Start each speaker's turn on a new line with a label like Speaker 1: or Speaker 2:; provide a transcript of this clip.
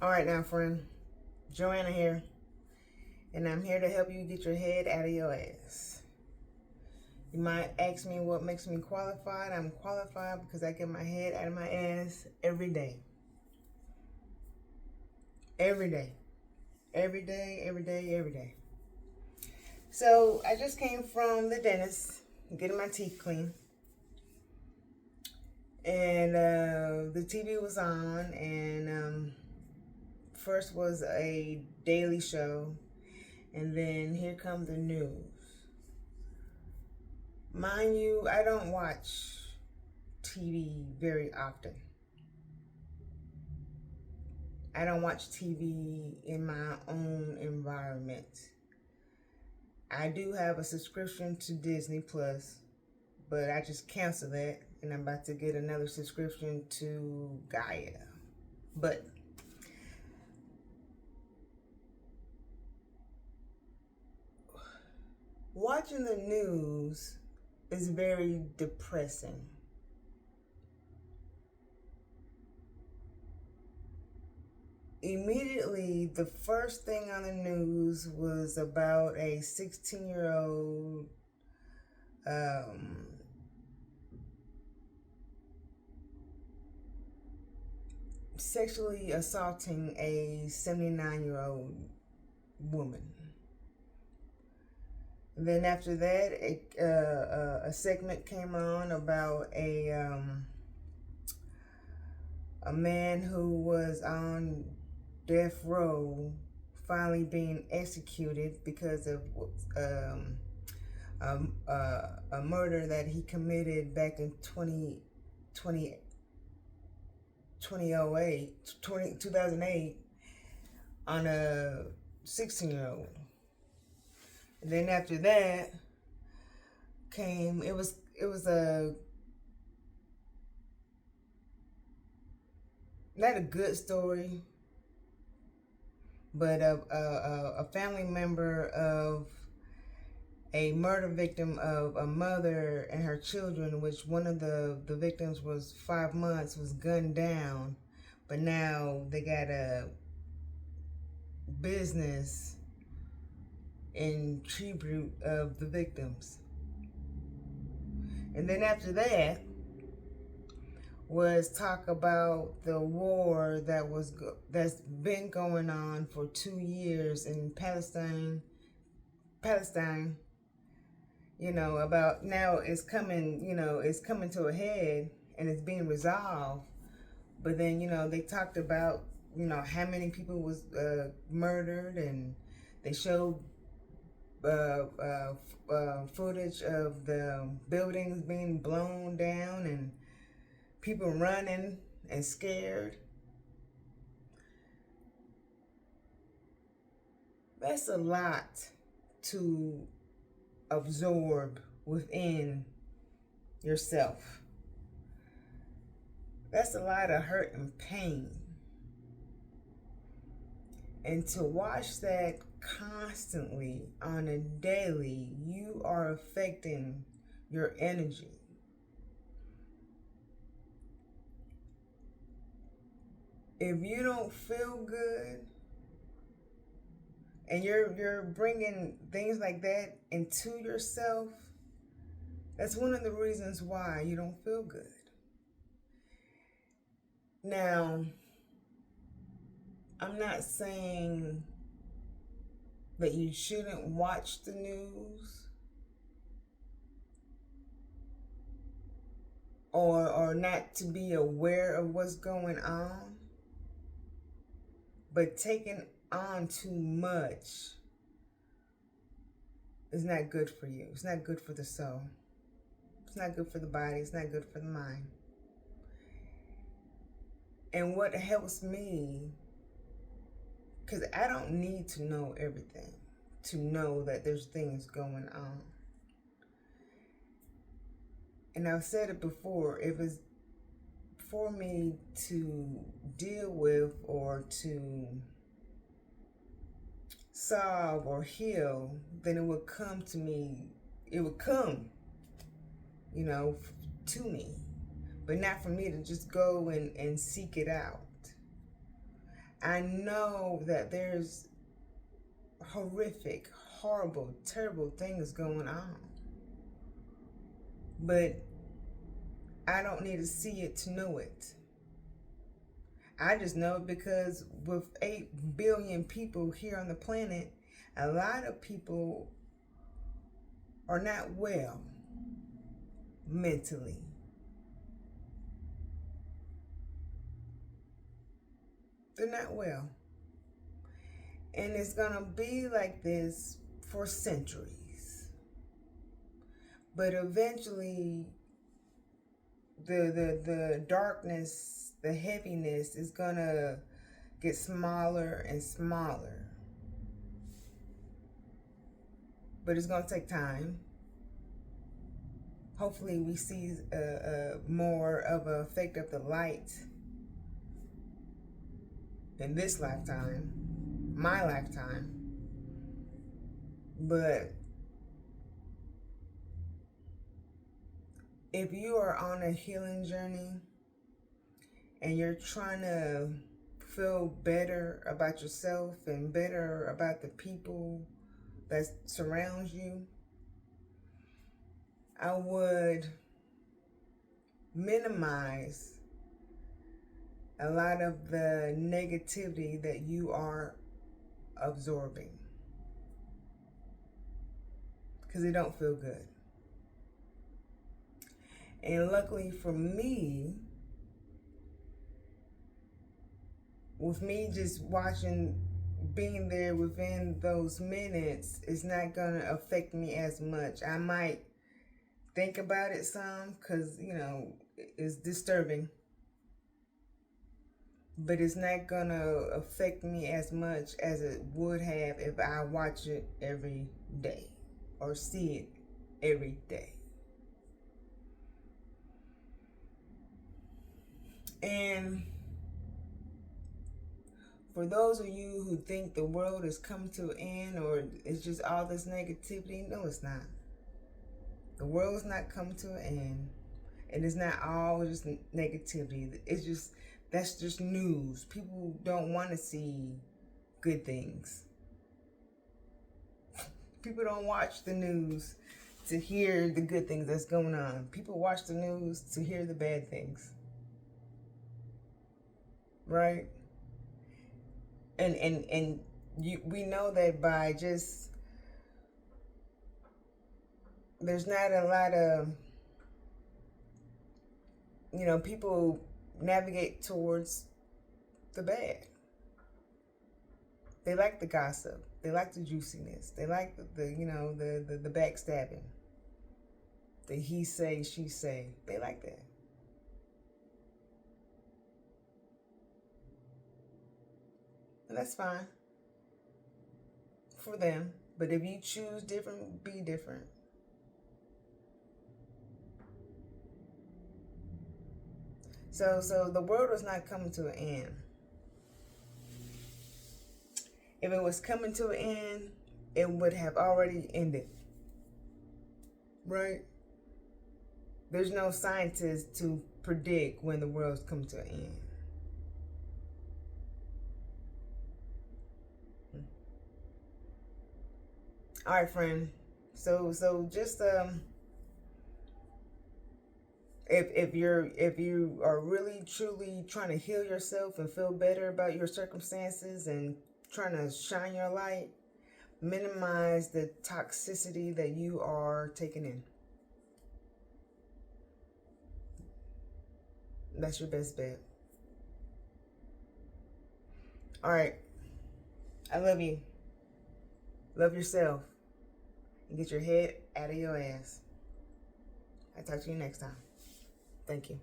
Speaker 1: All right, now, friend, Joanna here, and I'm here to help you get your head out of your ass. You might ask me what makes me qualified. I'm qualified because I get my head out of my ass every day. Every day. Every day, every day, every day. So I just came from the dentist, getting my teeth clean. And the TV was on, and first was a daily show, and then here come the news. Mind you, I don't watch TV very often. I don't watch TV in my own environment. I do have a subscription to Disney Plus, but I just canceled that, and I'm about to get another subscription to Gaia. But watching the news is very depressing. Immediately, the first thing on the news was about a 16-year-old sexually assaulting a 79-year-old woman. And then after that, a segment came on about a man who was on death row finally being executed because of a murder that he committed back in 2008 on a 16-year-old. And then after that came, it was a not a good story, but a family member of a murder victim of a mother and her children, which one of the victims was 5 months, was gunned down, but now they got a business in tribute of the victims. And then after that was talk about the war that's been going on for 2 years in Palestine. About now it's coming to a head and it's being resolved. But then, they talked about, how many people was murdered, and they showed footage of the buildings being blown down and people running and scared. That's a lot to absorb within yourself. That's a lot of hurt and pain. And to watch that constantly on a daily, you are affecting your energy. If you don't feel good and you're bringing things like that into yourself, that's one of the reasons why you don't feel good. Now, I'm not saying that you shouldn't watch the news or not to be aware of what's going on, but taking on too much is not good for you. It's not good for the soul. It's not good for the body. It's not good for the mind. And what helps me, because I don't need to know everything to know that there's things going on. And I've said it before, if it's for me to deal with or to solve or heal, then it would come to me. It would come, to me, but not for me to just go and seek it out. I know that there's horrific, horrible, terrible things going on. But I don't need to see it to know it. I just know it because with 8 billion people here on the planet, a lot of people are not well mentally. They're not well. And it's going to be like this for centuries. But eventually, the darkness, the heaviness is going to get smaller and smaller. But it's going to take time. Hopefully we see more of an effect of the light in this lifetime, my lifetime. But if you are on a healing journey and you're trying to feel better about yourself and better about the people that surrounds you, I would minimize a lot of the negativity that you are absorbing, because it don't feel good. And luckily for me, with me just watching, being there within those minutes is not going to affect me as much. I might think about it some because, it's disturbing. But it's not going to affect me as much as it would have if I watch it every day or see it every day. And for those of you who think the world is coming to an end or it's just all this negativity, no, it's not. The world's not coming to an end. And it's not all just negativity. That's just news. People don't want to see good things. People don't watch the news to hear the good things that's going on. People watch the news to hear the bad things. Right? And we know that by just, there's not a lot of, people navigate towards the bad. They like the gossip. They like the juiciness. They like the backstabbing. The he say, she say. They like that. And that's fine for them. But if you choose different, be different. So the world was not coming to an end. If it was coming to an end, it would have already ended. Right? There's no scientist to predict when the world's coming to an end. All right, friend. So just if you are really truly trying to heal yourself and feel better about your circumstances and trying to shine your light, minimize the toxicity that you are taking in. That's your best bet. All right. I love you. Love yourself. And get your head out of your ass. I'll talk to you next time. Thank you.